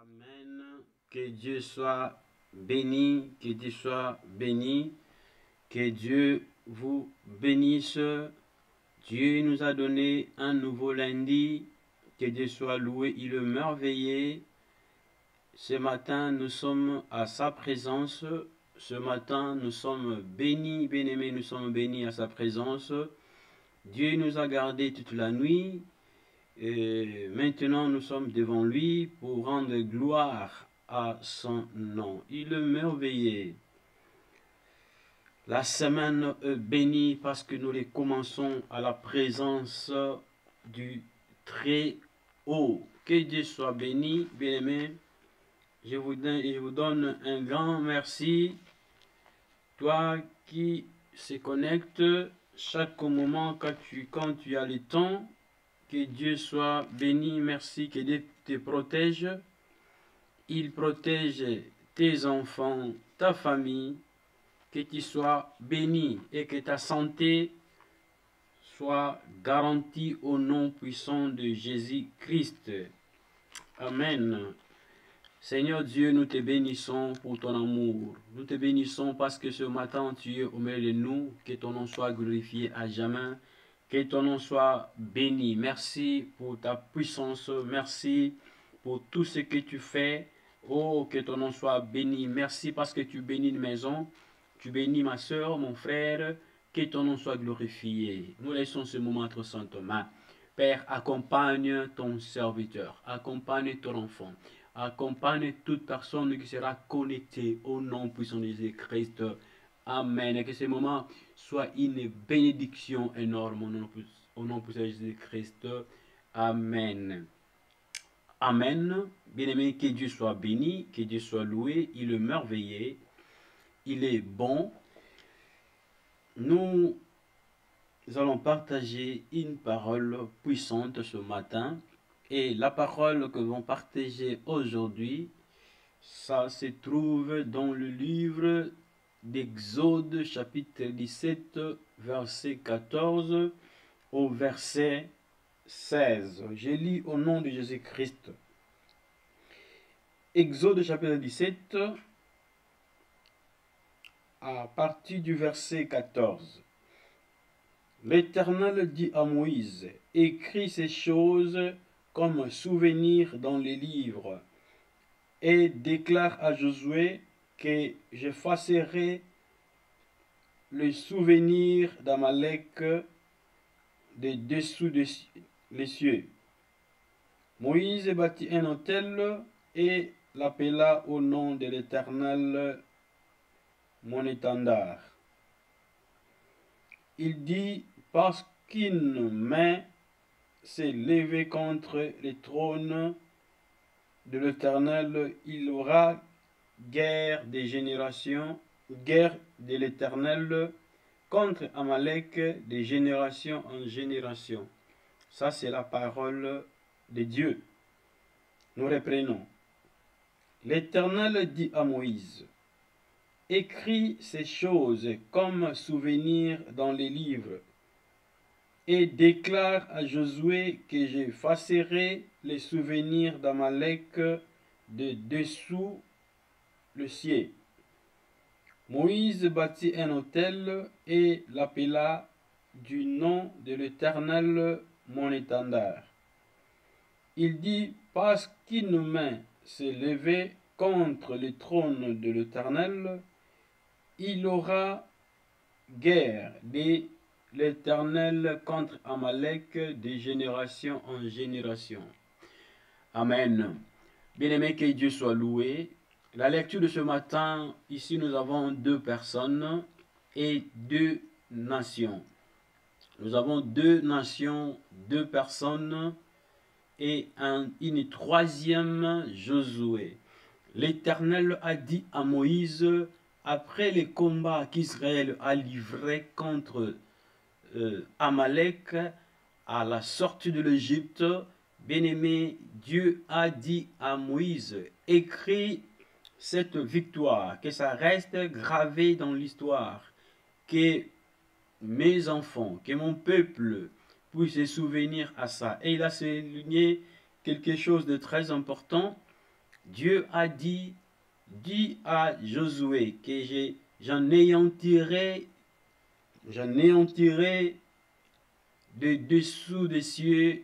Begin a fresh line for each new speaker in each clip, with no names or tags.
Amen. Que Dieu soit béni, que Dieu soit béni, que Dieu vous bénisse. Dieu nous a donné un nouveau lundi. Que Dieu soit loué, il est merveilleux. Ce matin, nous sommes à sa présence. Ce matin, nous sommes bénis, bien-aimés, nous sommes bénis à sa présence. Dieu nous a gardés toute la nuit. Et maintenant, nous sommes devant lui pour rendre gloire à son nom. Il est merveilleux. La semaine est bénie parce que nous les commençons à la présence du Très-Haut. Que Dieu soit béni, bien-aimés. Je vous donne un grand merci. Toi qui se connecte chaque moment quand tu as le temps. Que Dieu soit béni, merci, que Dieu te protège. Il protège tes enfants, ta famille, que tu sois béni et que ta santé soit garantie au nom puissant de Jésus-Christ. Amen. Seigneur Dieu, nous te bénissons pour ton amour. Nous te bénissons parce que ce matin tu es au milieu de nous. Que ton nom soit glorifié à jamais. Que ton nom soit béni. Merci pour ta puissance. Merci pour tout ce que tu fais. Oh, que ton nom soit béni. Merci parce que tu bénis une maison. Tu bénis ma soeur, mon frère. Que ton nom soit glorifié. Nous laissons ce moment entre saintes mains. Père, accompagne ton serviteur. Accompagne ton enfant. accompagne toute personne qui sera connectée au nom puissant de Jésus-Christ. Amen. Et que ce moment soit une bénédiction énorme au nom puissant de Jésus-Christ. Amen. Amen. Bien-aimé, que Dieu soit béni, que Dieu soit loué. Il est merveilleux. Il est bon. Nous allons partager une parole puissante ce matin. Et la parole que nous allons partager aujourd'hui, ça se trouve dans le livre d'Exode, chapitre 17, verset 14 au verset 16. Je lis au nom de Jésus-Christ. Exode, chapitre 17, à partir du verset 14. L'Éternel dit à Moïse, « Écris ces choses comme souvenir dans les livres, et déclare à Josué que j'effacerai le souvenir d'Amalek de dessous les cieux. » Moïse bâtit un autel et l'appela au nom de l'Éternel, mon étendard. Il dit, parce qu'une main s'est levée contre le trône de l'Éternel, il aura guerre des générations, guerre de l'Éternel contre Amalek de génération en génération. Ça, c'est la parole de Dieu. Nous reprenons. L'Éternel dit à Moïse, « Écris ces choses comme souvenir dans les livres, et déclare à Josué que j'effacerai les souvenirs d'Amalek de dessous le ciel. » Moïse bâtit un autel et l'appela du nom de l'Éternel, mon étendard. Il dit, parce qu'une main s'est levée contre le trône de l'Éternel, il aura guerre de l'Éternel contre Amalek de génération en génération. Amen. Bien-aimé, que Dieu soit loué. La lecture de ce matin, ici nous avons deux personnes et deux nations. Nous avons deux nations, deux personnes et une troisième, Josué. L'Éternel a dit à Moïse, après les combats qu'Israël a livrés contre Amalek à la sortie de l'Égypte, bien-aimé, Dieu a dit à Moïse, écris cette victoire, que ça reste gravé dans l'histoire, que mes enfants, que mon peuple puisse se souvenir à ça. Et il a souligné quelque chose de très important. Dieu a dit à Josué que j'anéantirai de dessous des cieux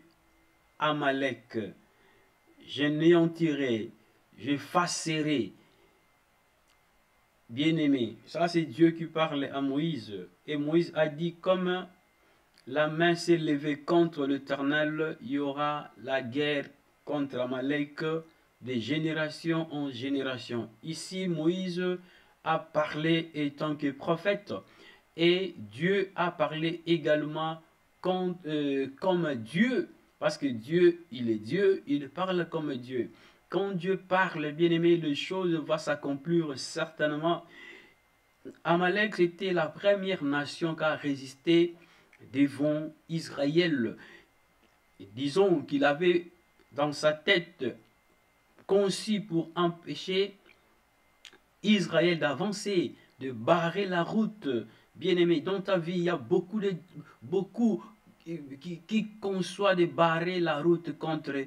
Amalek. J'anéantirai, j'effacerai. Bien-aimé, ça c'est Dieu qui parle à Moïse. Et Moïse a dit, comme la main s'est levée contre l'Éternel, il y aura la guerre contre Amalek de génération en génération. Ici, Moïse a parlé étant que prophète. Et Dieu a parlé également comme Dieu. Parce que Dieu, il est Dieu, il parle comme Dieu. Quand Dieu parle, bien-aimé, les choses vont s'accomplir certainement. Amalek, c'était la première nation qui a résisté devant Israël. Disons qu'il avait dans sa tête conçu pour empêcher Israël d'avancer, de barrer la route. Bien-aimé, dans ta vie, il y a beaucoup qui conçoit de barrer la route contre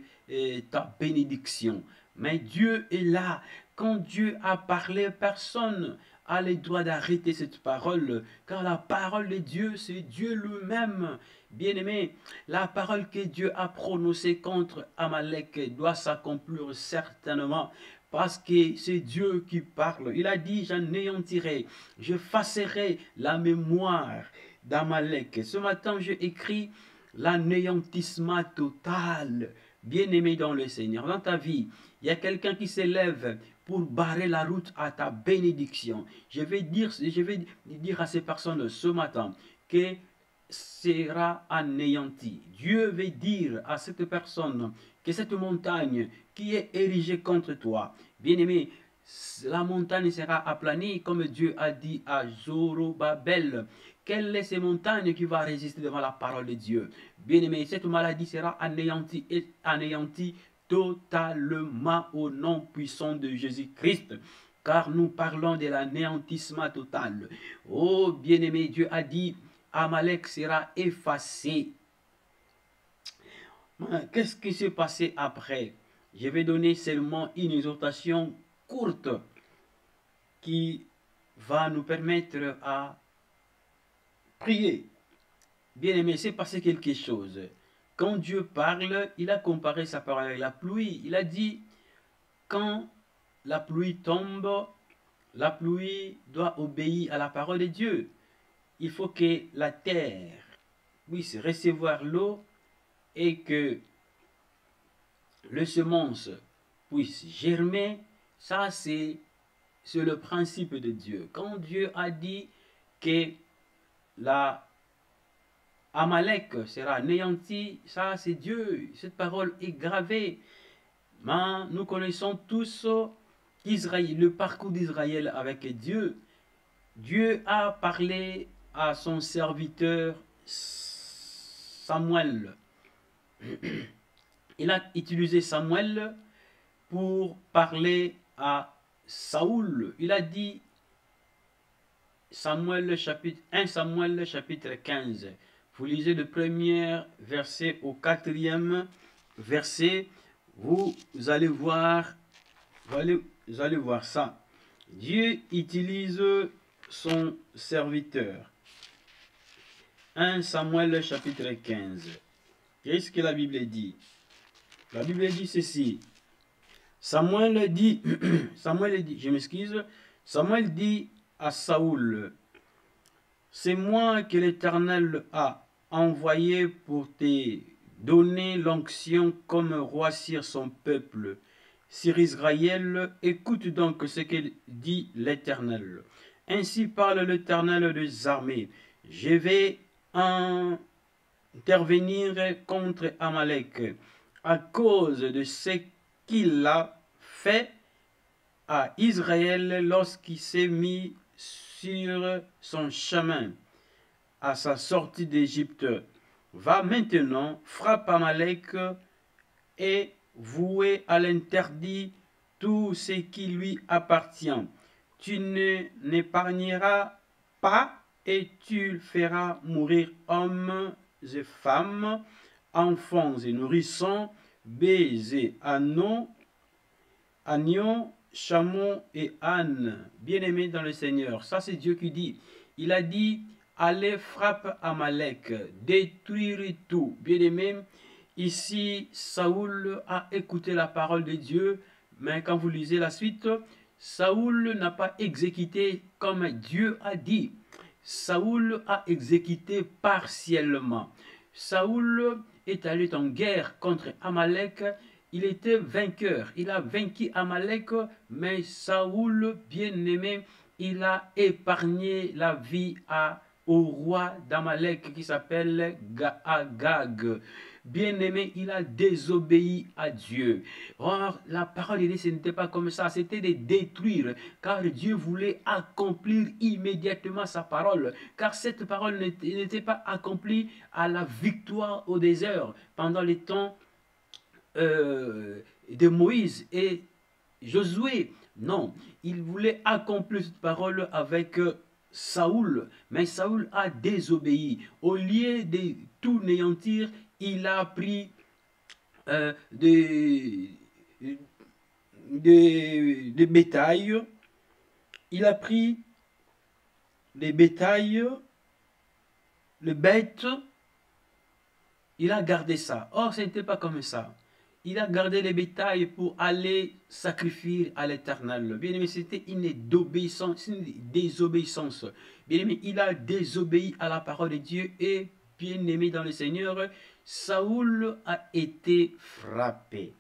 ta bénédiction. Mais Dieu est là. Quand Dieu a parlé, personne a le droit d'arrêter cette parole. Car la parole de Dieu, c'est Dieu lui-même. Bien-aimé, la parole que Dieu a prononcée contre Amalek doit s'accomplir certainement. Parce que c'est Dieu qui parle. Il a dit, j'anéantirai, je effacerai la mémoire d'Amalek. Ce matin, j'ai écrit l'anéantissement total. Bien-aimé dans le Seigneur, dans ta vie, il y a quelqu'un qui s'élève pour barrer la route à ta bénédiction. Je vais dire à ces personnes ce matin que sera anéanti. Dieu veut dire à cette personne que cette montagne qui est érigée contre toi, bien-aimé, la montagne sera aplanie comme Dieu a dit à Zorobabel. Quelle est cette montagne qui va résister devant la parole de Dieu? Bien-aimé, cette maladie sera anéantie et anéantie totalement au nom puissant de Jésus-Christ. Car nous parlons de l'anéantissement total. Oh, bien-aimé, Dieu a dit, Amalek sera effacé. Qu'est-ce qui s'est passé après? Je vais donner seulement une exhortation courte qui va nous permettre à prier. Bien-aimé, c'est passé quelque chose. Quand Dieu parle, il a comparé sa parole avec la pluie. Il a dit, quand la pluie tombe, la pluie doit obéir à la parole de Dieu. Il faut que la terre puisse recevoir l'eau et que le semence puisse germer. Ça, c'est le principe de Dieu. Quand Dieu a dit que la Amalek sera anéanti, ça c'est Dieu. Cette parole est gravée. Mais nous connaissons tous Israël, le parcours d'Israël avec Dieu. Dieu a parlé à son serviteur Samuel. Il a utilisé Samuel pour parler à Saoul. Il a dit, 1 Samuel chapitre 15. Vous lisez le premier verset au 4e verset. Vous allez voir ça. Dieu utilise son serviteur. 1 Samuel chapitre 15. Qu'est-ce que la Bible dit? La Bible dit ceci. Samuel dit, je m'excuse, Samuel dit à Saoul, c'est moi que l'Éternel a envoyé pour te donner l'onction comme roi sur son peuple. Sur Israël, écoute donc ce que dit l'Éternel. Ainsi parle l'Éternel des armées. Je vais intervenir contre Amalek à cause de ce qu'il a fait à Israël lorsqu'il s'est mis sur son chemin à sa sortie d'Égypte. Va maintenant, frappe Amalek et vouer à l'interdit tout ce qui lui appartient. Tu n'épargneras pas et tu feras mourir hommes et femmes, enfants et nourrissons, bêtes et agneaux, chameaux et ânes. Bien-aimés dans le Seigneur, ça c'est Dieu qui dit. Il a dit, allez frappe Amalek, détruire tout. Bien-aimés, ici Saoul a écouté la parole de Dieu, mais quand vous lisez la suite, Saoul n'a pas exécuté comme Dieu a dit. Saoul a exécuté partiellement. Saoul est allé en guerre contre Amalek. Il était vainqueur. Il a vaincu Amalek, mais Saoul, bien-aimé, il a épargné la vie au roi d'Amalek qui s'appelle Agag. Bien-aimé, il a désobéi à Dieu. Or, la parole de Dieu, ce n'était pas comme ça, c'était de détruire, car Dieu voulait accomplir immédiatement sa parole, car cette parole n'était pas accomplie à la victoire au désert pendant les temps de Moïse et Josué. Non, il voulait accomplir cette parole avec Saoul, mais Saoul a désobéi. Au lieu de tout néantir, il a pris des bétails. Il a pris les bétails, les bêtes. Il a gardé ça. Or, ce n'était pas comme ça. Il a gardé les bétails pour aller sacrifier à l'Éternel. Bien aimé, c'était une désobéissance. Bien aimé, il a désobéi à la parole de Dieu et bien aimé dans le Seigneur, Saoul a été frappé.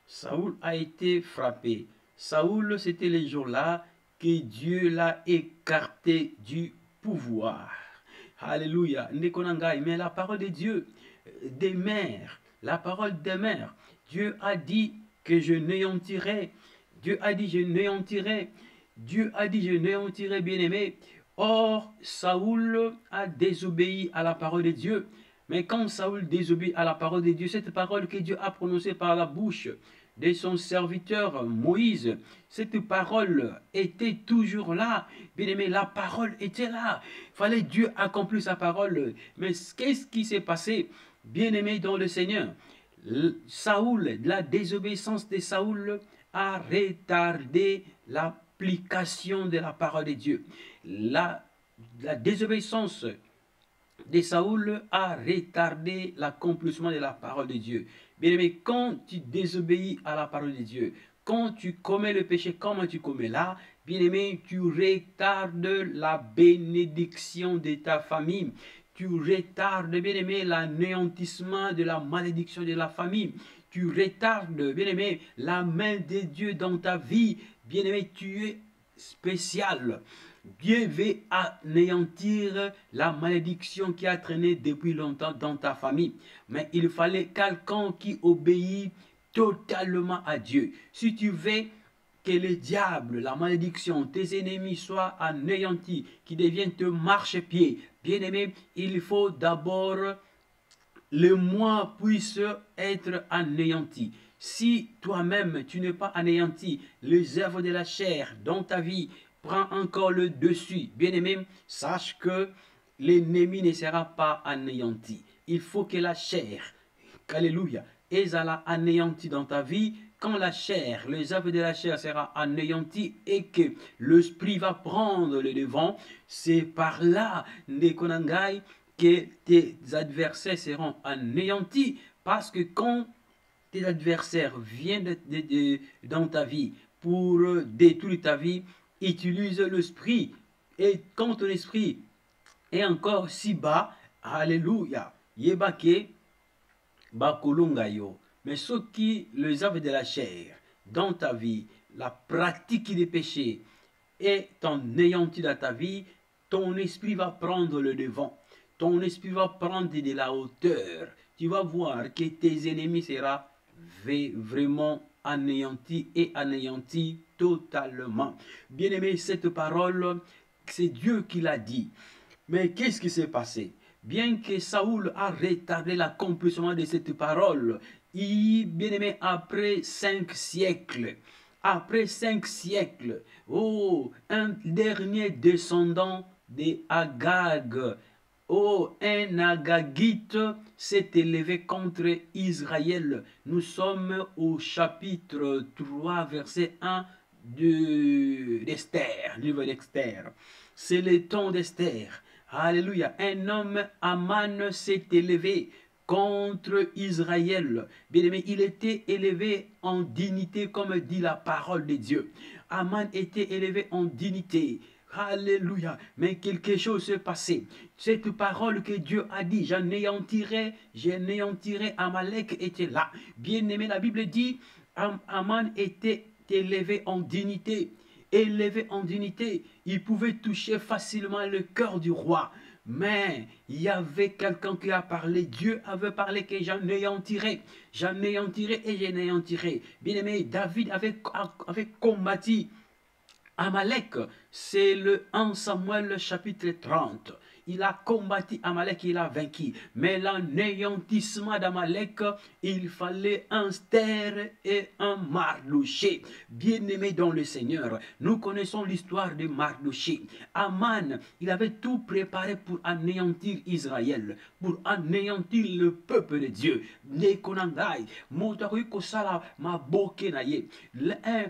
Saoul a été frappé. Saoul, c'était les jours-là que Dieu l'a écarté du pouvoir. Alléluia. Mais la parole de Dieu demeure. La parole demeure. Dieu a dit que je néantirai. Dieu a dit je néantirai. Dieu a dit je néantirai, bien-aimé. Or, Saoul a désobéi à la parole de Dieu. Mais quand Saoul désobéit à la parole de Dieu, cette parole que Dieu a prononcée par la bouche de son serviteur Moïse, cette parole était toujours là. Bien-aimé, la parole était là. Il fallait Dieu accomplir sa parole. Mais qu'est-ce qui s'est passé, bien-aimé dans le Seigneur? Saoul, la désobéissance de Saoul a retardé l'application de la parole de Dieu. La désobéissance de Saoul a retardé l'accomplissement de la parole de Dieu. Bien-aimé, quand tu désobéis à la parole de Dieu, quand tu commets le péché comme tu commets là, bien-aimé, tu retardes la bénédiction de ta famille. Tu retardes, bien-aimé, l'anéantissement de la malédiction de la famille. Tu retardes, bien-aimé, la main de Dieu dans ta vie. Bien-aimé, tu es spécial. Dieu veut anéantir la malédiction qui a traîné depuis longtemps dans ta famille. Mais il fallait quelqu'un qui obéit totalement à Dieu. Si tu veux que le diable, la malédiction, tes ennemis soient anéantis, qui deviennent te marchepied, bien-aimé, il faut d'abord le moi puisse être anéanti. Si toi-même tu n'es pas anéanti, les œuvres de la chair dans ta vie prend encore le dessus. Bien-aimé, sache que l'ennemi ne sera pas anéanti. Il faut que la chair, alléluia, est anéantie dans ta vie. Quand la chair, les œuvres de la chair sera anéantie et que l'esprit va prendre le devant, c'est par là, Nekonangai, que tes adversaires seront anéantis. Parce que quand tes adversaires viennent dans ta vie pour détruire ta vie, utilise l'esprit. Et quand ton esprit est encore si bas, alléluia, yebake bakolongayo. Mais ce qui les œuvres de la chair dans ta vie, la pratique des péchés est anéantie dans ta vie, ton esprit va prendre le devant. Ton esprit va prendre de la hauteur. Tu vas voir que tes ennemis seront vraiment anéantis et anéantis totalement. Bien-aimé, cette parole, c'est Dieu qui l'a dit. Mais qu'est-ce qui s'est passé? Bien que Saoul a retardé l'accomplissement de cette parole, bien-aimé, après 5 siècles, oh, un dernier descendant de Agag, oh, un Agagite s'est élevé contre Israël. Nous sommes au chapitre 3, verset 1 d'Esther, livre d'Esther. C'est le temps d'Esther. Alléluia. Un homme, Aman, s'est élevé contre Israël. Bien-aimé, il était élevé en dignité, comme dit la parole de Dieu. Aman était élevé en dignité. Alléluia. Mais quelque chose s'est passé. Cette parole que Dieu a dit, j'anéantirai Amalek, était là. Bien-aimé, la Bible dit, Aman était élevé en dignité. Élevé en dignité, il pouvait toucher facilement le cœur du roi. Mais il y avait quelqu'un qui a parlé, Dieu avait parlé que j'anéantirai et j'anéantirai. Bien-aimé, David avait combattu Amalek, c'est le 1 Samuel chapitre 30. Il a combattu Amalek, il a vaincu. Mais l'anéantissement d'Amalek, il fallait un Esther et un Mardoché. Bien-aimés dans le Seigneur, nous connaissons l'histoire de Mardoché. Aman, il avait tout préparé pour anéantir Israël, pour anéantir le peuple de Dieu.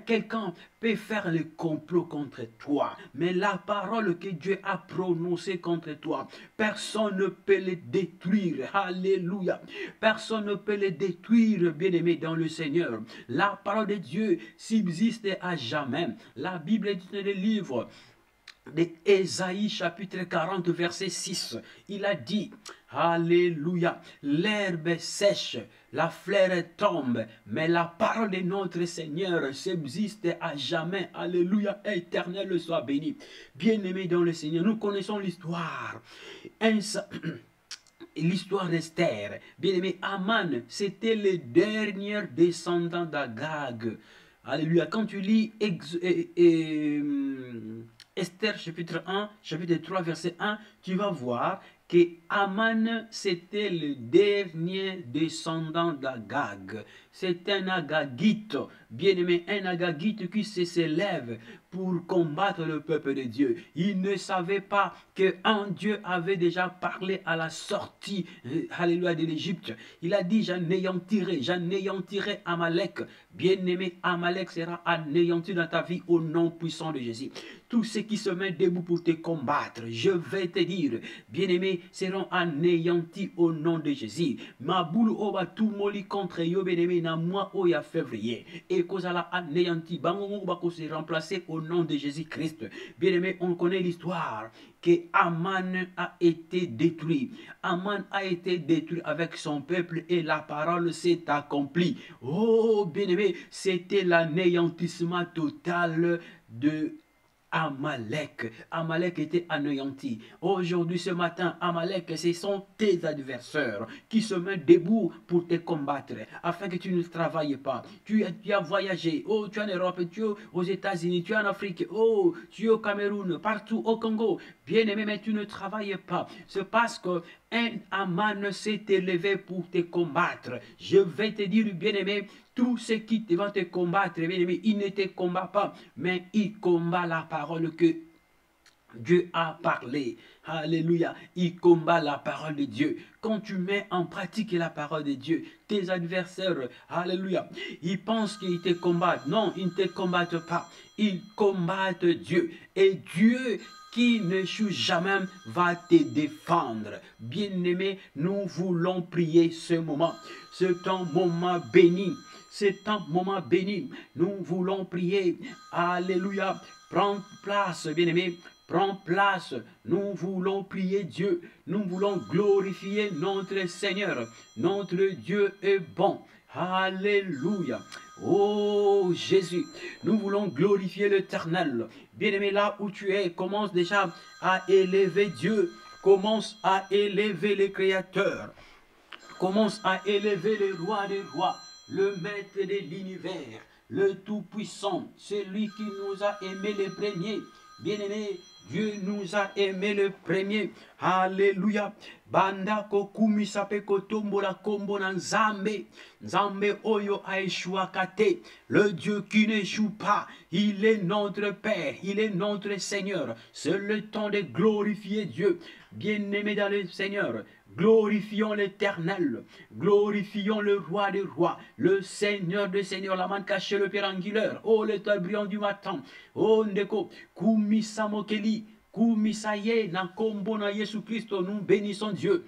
Quelqu'un peut faire le complot contre toi, mais la parole que Dieu a prononcée contre toi, personne ne peut le détruire. Alléluia. Personne ne peut le détruire, bien-aimé dans le Seigneur. La parole de Dieu subsiste à jamais. La Bible est le livre d'Ésaïe chapitre 40 verset 6. Il a dit, alléluia, l'herbe sèche, la fleur tombe, mais la parole de notre Seigneur subsiste à jamais. Alléluia, éternel soit béni. Bien-aimés dans le Seigneur, nous connaissons l'histoire. L'histoire d'Esther. Bien-aimé, Aman, c'était le dernier descendant d'Agag. Alléluia. Quand tu lis Esther chapitre 1, chapitre 3, verset 1, tu vas voir que Aman, c'était le dernier descendant d'Agag. C'est un Agagite, bien-aimé, un Agagite qui s'élève pour combattre le peuple de Dieu. Il ne savait pas qu'un Dieu avait déjà parlé à la sortie, alléluia, de l'Égypte. Il a dit, j'anéantirai Amalek. Bien-aimé, Amalek sera anéanti dans ta vie au nom puissant de Jésus. Tous ceux qui se mettent debout pour te combattre, je vais te dire, bien-aimés, seront anéantis au nom de Jésus. Ma boule oba tout moli contre yo, bien-aimé, na mois au ya février. Et cause à la anéanti, bango ba ko se remplacer au nom de Jésus-Christ. Bien-aimé, on connaît l'histoire que Aman a été détruit. Aman a été détruit avec son peuple et la parole s'est accomplie. Oh, bien-aimé, c'était l'anéantissement total de Amalek. Amalek était anéanti. Aujourd'hui, ce matin, Amalek, ce sont tes adversaires qui se mettent debout pour te combattre, afin que tu ne travailles pas. Tu as voyagé. Oh, tu es en Europe, tu es aux États-Unis, tu es en Afrique. Oh, tu es au Cameroun, partout au Congo. Bien-aimé, mais tu ne travailles pas. C'est parce que un Aman s'est élevé pour te combattre. Je vais te dire, bien-aimé, tous ceux qui vont te combattre, bien-aimé, ils ne te combattent pas, mais ils combattent la parole que Dieu a parlé. Alléluia. Il combat la parole de Dieu. Quand tu mets en pratique la parole de Dieu, tes adversaires, alléluia, ils pensent qu'ils te combattent. Non, ils ne te combattent pas. Ils combattent Dieu. Et Dieu qui n'échoue jamais va te défendre. Bien-aimé, nous voulons prier ce moment. C'est un moment béni. C'est un moment béni. Nous voulons prier. Alléluia. Prends place, bien-aimé. Prends place. Nous voulons prier Dieu. Nous voulons glorifier notre Seigneur. Notre Dieu est bon. Alléluia. Oh Jésus, nous voulons glorifier l'Éternel. Bien-aimé, là où tu es, commence déjà à élever Dieu. Commence à élever le Créateur. Commence à élever le roi des rois, le maître de l'univers, le Tout-Puissant, celui qui nous a aimés les premiers. Bien-aimé, Dieu nous a aimés le premier. Alléluia. Banda kokumi sape kotombo la kombo na nzambe. Nzambe oyo aeshuakate. Le Dieu qui n'échoue pas. Il est notre Père. Il est notre Seigneur. C'est le temps de glorifier Dieu. Bien-aimé dans le Seigneur. Glorifions l'Éternel, glorifions le roi des rois, le Seigneur des seigneurs, la main cachée, le Père angulaire, oh l'étoile brillante du matin, oh Ndeko, Kumisa Mokeli, Kumisa Ye, na kombo na Jésus Christ, nous bénissons Dieu.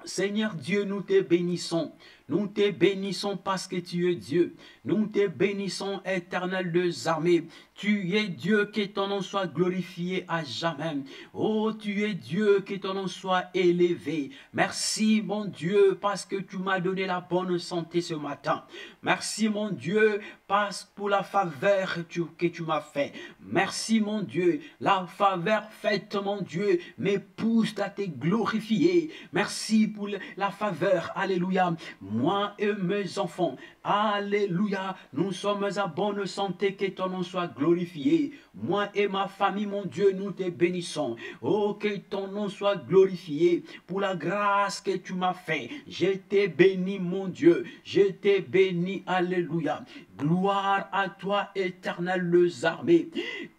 Seigneur Dieu, nous te bénissons. Nous te bénissons parce que tu es Dieu. Nous te bénissons, Éternel des armées. Tu es Dieu, que ton nom soit glorifié à jamais. Oh, tu es Dieu, que ton nom soit élevé. Merci, mon Dieu, parce que tu m'as donné la bonne santé ce matin. Merci, mon Dieu, pour la faveur que tu m'as fait. Merci, mon Dieu, la faveur faite, mon Dieu, me pousse à te glorifier. Merci pour la faveur. Alléluia. Moi et mes enfants, alléluia, nous sommes à bonne santé, que ton nom soit glorifié. Moi et ma famille, mon Dieu, nous te bénissons. Oh, que ton nom soit glorifié pour la grâce que tu m'as fait. Je t'ai béni, mon Dieu, je t'ai béni, alléluia. Gloire à toi, Éternel des armées.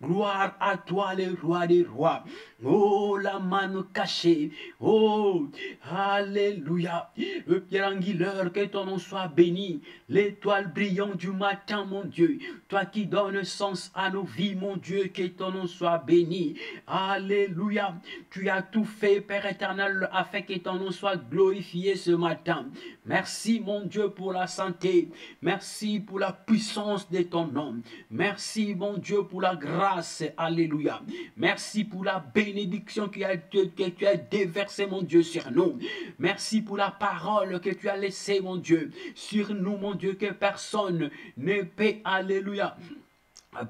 Gloire à toi, le roi des rois. Oh, la main cachée. Oh, alléluia. Le Pierre angulaire, que ton nom soit béni. L'étoile brillante du matin, mon Dieu. Toi qui donnes sens à nos vies, mon Dieu, que ton nom soit béni. Alléluia. Tu as tout fait, Père éternel, afin que ton nom soit glorifié ce matin. Merci, mon Dieu, pour la santé. Merci pour la puissance de ton nom. Merci, mon Dieu, pour la grâce. Alléluia. Merci pour la bénédiction que tu as déversée, mon Dieu, sur nous. Merci pour la parole que tu as laissée, mon Dieu, sur nous, mon Dieu, que personne ne peut. Alléluia.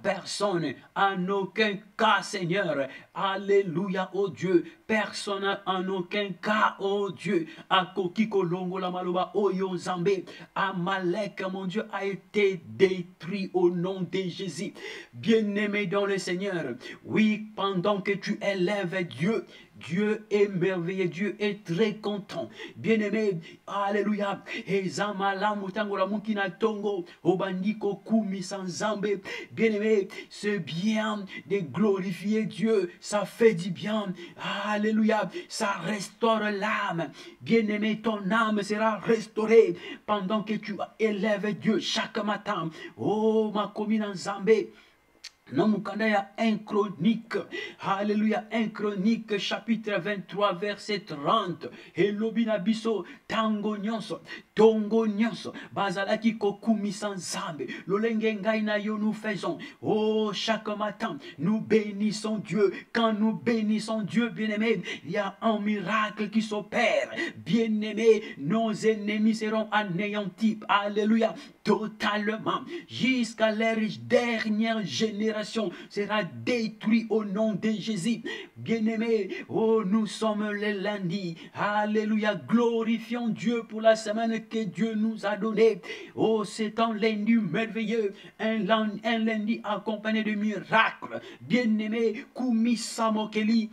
Personne, en aucun cas, Seigneur, alléluia, oh Dieu, personne en aucun cas, oh Dieu, Akokiko Longo la Maloba, Oyo Zambé, Amalek, mon Dieu, a été détruit au nom de Jésus. Bien-aimé dans le Seigneur, oui, pendant que tu élèves Dieu, Dieu est merveilleux, Dieu est très content. Bien-aimé, alléluia. Et Zamala Mutangola Mukina Tongo, Obandiko Kumi Sanzambe. Bien-aimé, c'est bien de glorifier Dieu. Ça fait du bien. Alléluia. Ça restaure l'âme. Bien-aimé, ton âme sera restaurée pendant que tu élèves Dieu chaque matin. Oh, ma commune en Zambé. Namukandaya 1 Chronique, alléluia, 1 Chronique, chapitre 23, verset 30. Elobina biso, tango nyonso, tongo nyonso, bazalaki kokumi sans zambe, lolenge ngai na yo nous faisons. Oh, chaque matin, nous bénissons Dieu. Quand nous bénissons Dieu, bien-aimé, il y a un miracle qui s'opère. Bien-aimé, nos ennemis seront anéantis. Alléluia, totalement, jusqu'à leur dernière génération sera détruit au nom de Jésus. Bien-aimés, oh, nous sommes le lundi. Alléluia, glorifions Dieu pour la semaine que Dieu nous a donnée. Oh, c'est un lundi merveilleux, un lundi accompagné de miracles. Bien-aimés, Kumisa Mokeli,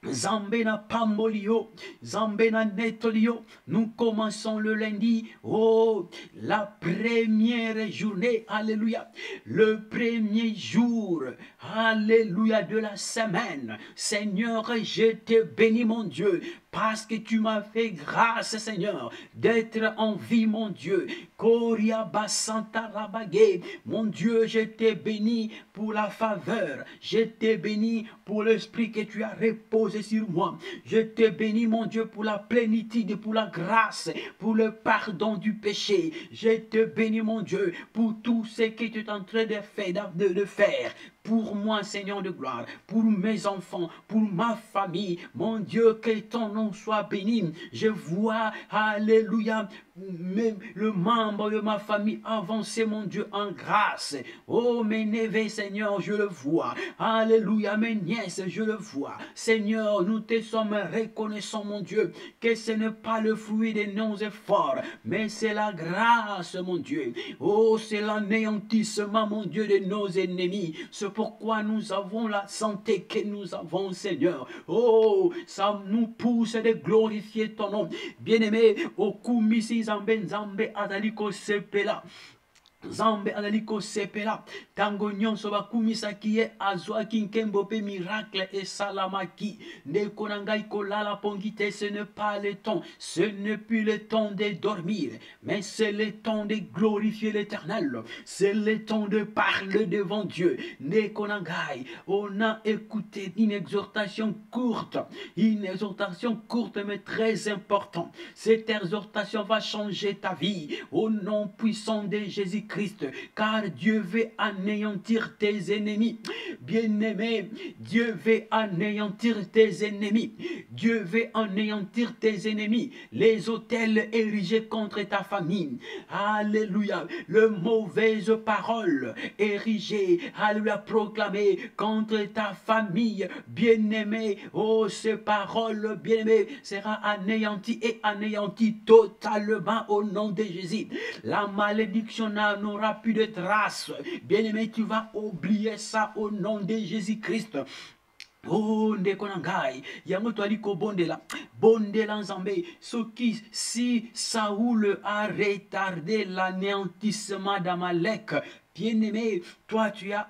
Zambena Pambolio, Zambena Netolio, nous commençons le lundi, oh, la première journée, alléluia, le premier jour, alléluia, de la semaine. Seigneur, je te bénis, mon Dieu, parce que tu m'as fait grâce, Seigneur, d'être en vie, mon Dieu. Koria Basanta Rabagé, mon Dieu, je te bénis pour la faveur, je te bénis pour l'esprit que tu as reposé sur moi. Je te bénis, mon Dieu, pour la plénitude, pour la grâce, pour le pardon du péché. Je te bénis, mon Dieu, pour tout ce que tu es en train de faire. Pour moi, Seigneur de gloire, pour mes enfants, pour ma famille, mon Dieu, que ton nom soit béni. Je vois, alléluia, même le membre de ma famille avancer, mon Dieu, en grâce. Oh, mes neveux, Seigneur, je le vois. Alléluia, mes nièces, je le vois. Seigneur, nous te sommes reconnaissants, mon Dieu, que ce n'est pas le fruit de nos efforts, mais c'est la grâce, mon Dieu. Oh, c'est l'anéantissement, mon Dieu, de nos ennemis. C'est pourquoi nous avons la santé que nous avons, Seigneur. Oh, ça nous pousse de glorifier ton nom. Bien-aimé, au Kumisi Zambe Zambe Adaliko Sepela. Zambe analiko sepela tango nyonso bakumisaki ye azwaki nkembo pe miracle et salamaki ndeko na ngai kolala pongite. Ce n'est pas le temps, ce n'est plus le temps de dormir, mais c'est le temps de glorifier l'Éternel, c'est le temps de parler devant Dieu. Ndeko na ngai, on a écouté une exhortation courte mais très importante. Cette exhortation va changer ta vie au nom puissant de Jésus-Christ. Car Dieu veut anéantir tes ennemis. Bien-aimé, Dieu veut anéantir tes ennemis. Dieu veut anéantir tes ennemis. Les autels érigés contre ta famille. Alléluia. Les mauvaises paroles érigées, alléluia, proclamées contre ta famille. Bien-aimé, oh, ces paroles, bien-aimé, sera anéantie et anéantie totalement au nom de Jésus. La malédiction n'aura plus de traces. Bien-aimé, tu vas oublier ça au nom de Jésus-Christ. Oh, ndeko na ngai, yango toali ko bondela nzambe, si Saoul a retardé l'anéantissement d'Amalek, Bien-aimé, toi tu as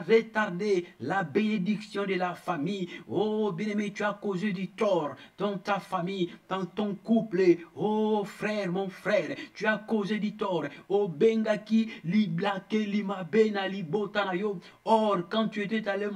retardé la bénédiction de la famille. Oh bien-aimé, tu as causé du tort dans ta famille, dans ton couple. Oh frère, mon frère, tu as causé du tort. Oh bengaki liblake limabena libotanayo. Or quand tu étais allé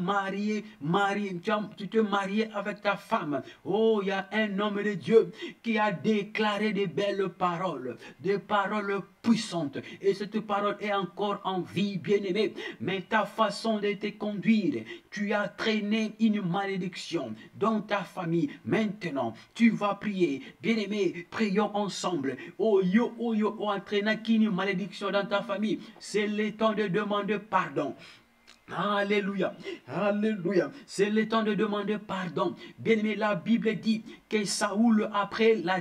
tu te mariais avec ta femme. Oh, il y a un homme de Dieu qui a déclaré de belles paroles, des paroles puissante, et cette parole est encore en vie, bien-aimé, mais ta façon de te conduire, tu as traîné une malédiction dans ta famille. Maintenant, tu vas prier, bien-aimé, prions ensemble. Oh yo, entraînant une malédiction dans ta famille, c'est le temps de demander pardon. Alléluia, alléluia, c'est le temps de demander pardon. Bien-aimé, la Bible dit que Saoul, après la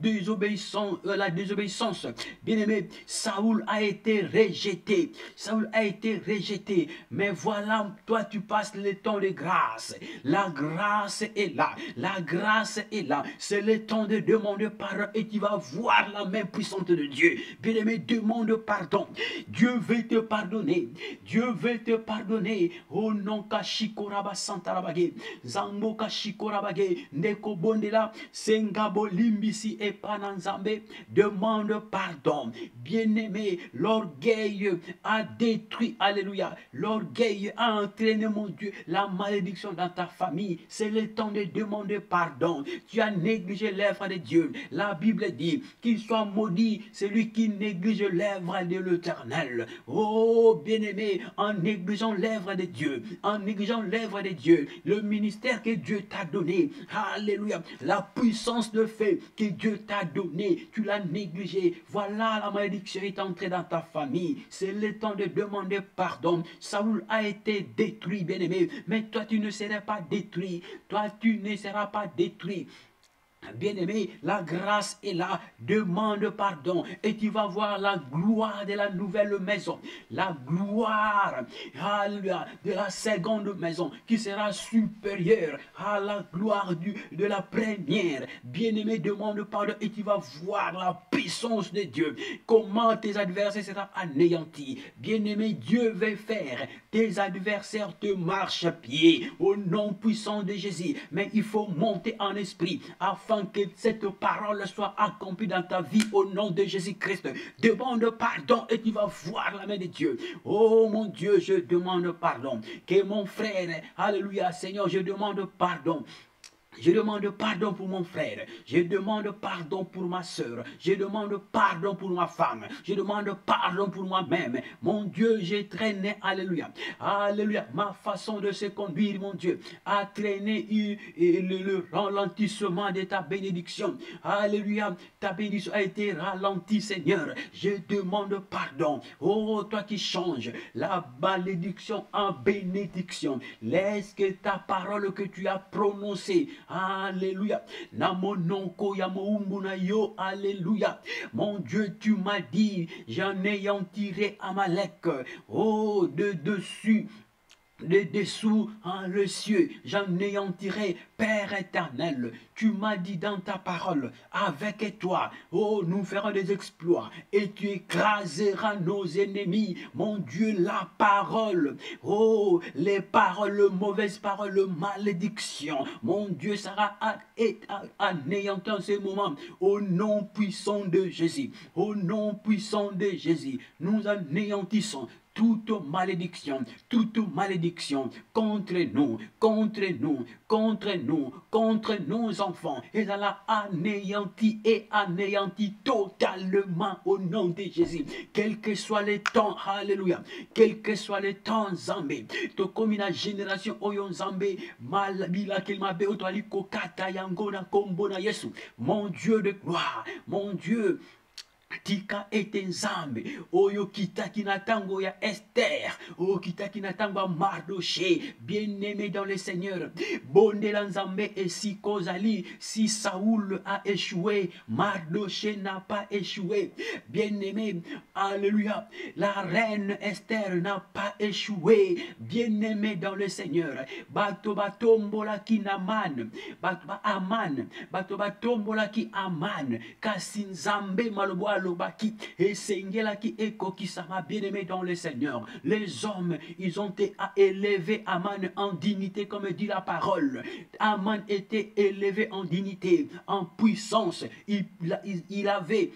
désobéissance, bien-aimé, Saoul a été rejeté. Saoul a été rejeté. Mais voilà, toi tu passes le temps de grâce. La grâce est là. La grâce est là. C'est le temps de demander pardon et tu vas voir la main puissante de Dieu. Bien-aimé, demande pardon. Dieu veut te pardonner. Dieu veut te pardonner. Oh non, kashikoraba santarabage. Zambo kashikorabage. Neko bondela. Sengabo limbisi et pananzambe. Demande pardon. Bien-aimé, l'orgueil a détruit, alléluia. L'orgueil a entraîné, mon Dieu, la malédiction dans ta famille. C'est le temps de demander pardon. Tu as négligé l'œuvre de Dieu. La Bible dit qu'il soit maudit celui qui néglige l'œuvre de l'Éternel. Oh, bien-aimé, en négligeant l'œuvre de Dieu, en négligeant l'œuvre de Dieu, le ministère que Dieu t'a donné, alléluia, la puissance de fait que Dieu t'a donné, tu l'as négligé. Voilà, la malédiction est entrée dans ta famille. C'est le temps de demander pardon. Saoul a été détruit, bien-aimé, mais toi tu ne seras pas détruit. Toi tu ne seras pas détruit. Bien-aimé, la grâce est là, demande pardon et tu vas voir la gloire de la nouvelle maison, la gloire de la seconde maison qui sera supérieure à la gloire de la première. Bien-aimé, demande pardon et tu vas voir la puissance de Dieu, comment tes adversaires seront anéantis. Bien-aimé, Dieu veut faire tes adversaires te marchent à pied au nom puissant de Jésus, mais il faut monter en esprit afin que cette parole soit accomplie dans ta vie au nom de Jésus-Christ. Demande pardon et tu vas voir la main de Dieu. Oh mon Dieu, je demande pardon. Que mon frère, alléluia, Seigneur, je demande pardon. Je demande pardon pour mon frère. Je demande pardon pour ma soeur. Je demande pardon pour ma femme. Je demande pardon pour moi-même. Mon Dieu, j'ai traîné, alléluia. Alléluia. Ma façon de se conduire, mon Dieu, a traîné le ralentissement de ta bénédiction. Alléluia. Ta bénédiction a été ralentie, Seigneur. Je demande pardon. Oh, toi qui changes la malédiction en bénédiction. Laisse que ta parole que tu as prononcée, alléluia, yo, alléluia. Mon Dieu, tu m'as dit, j'en ayant tiré Amalek, oh, de dessous en le ciel, j'en ayant tiré, Père éternel, tu m'as dit dans ta parole, avec toi, oh, nous ferons des exploits, et tu écraseras nos ennemis, mon Dieu, la parole, oh, les paroles, mauvaises paroles, malédiction, mon Dieu, sera anéanti en ce moment, au nom puissant de Jésus, au nom puissant de Jésus, nous anéantissons toute malédiction contre nous, contre nos enfants. Et elle a anéanti totalement au nom de Jésus. Quel que soit le temps, alléluia, quel que soit le temps, Zambé, to comme une génération oyon Zambé, malabila kelmabe otoaliko kata yangona kombona Yesu. Mon Dieu de gloire, mon Dieu, tika ete nzambe oyo kitaki na tango ya Esther, oyo kitaki na tango ya Mardoché, bien-aimé dans le Seigneur, bondela nzambe esiko zali. Si Saoul a échoué, Mardoché n'a pas échoué, bien-aimé, alléluia, la reine Esther n'a pas échoué, bien-aimé dans le Seigneur. Bato batombola ki Naman, bato ba Aman, bato batombola ki Aman, kasi nzambe malobwa Lobaki, et Sengelaki et Kokisama, bien-aimé dans le Seigneur. Les hommes, ils ont été élevés Aman en dignité, comme dit la parole. Aman était élevé en dignité, en puissance. Il avait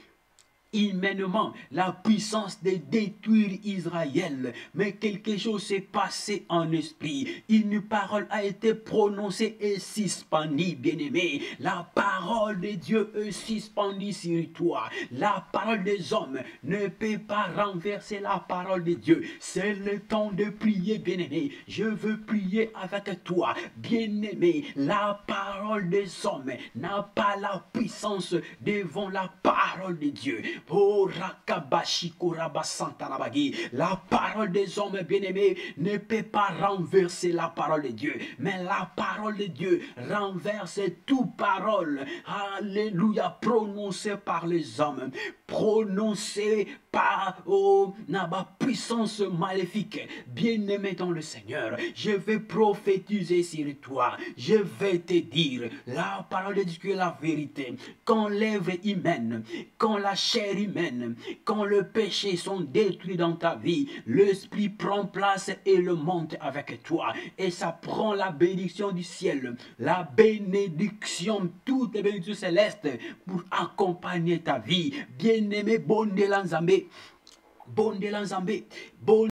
humainement la puissance de détruire Israël, mais quelque chose s'est passé en esprit. Une parole a été prononcée et suspendue, bien-aimé. La parole de Dieu est suspendue sur toi. La parole des hommes ne peut pas renverser la parole de Dieu. C'est le temps de prier, bien-aimé. Je veux prier avec toi, bien-aimé. La parole des hommes n'a pas la puissance devant la parole de Dieu. Oh, la parole des hommes bien-aimés ne peut pas renverser la parole de Dieu, mais la parole de Dieu renverse toute parole, alléluia, prononcée par les hommes, prononcée par ma puissance maléfique. Bien-aimé dans le Seigneur, je vais prophétiser sur toi, je vais te dire, la parole de Dieu est la vérité. Quand l'œuvre humaine, quand la chair humaine, quand le péché sont détruits dans ta vie, l'esprit prend place et le monte avec toi. Et ça prend la bénédiction du ciel, la bénédiction, toutes les bénédictions célestes pour accompagner ta vie. Bien-aimé, bon Nzambe, bon Nzambe, bon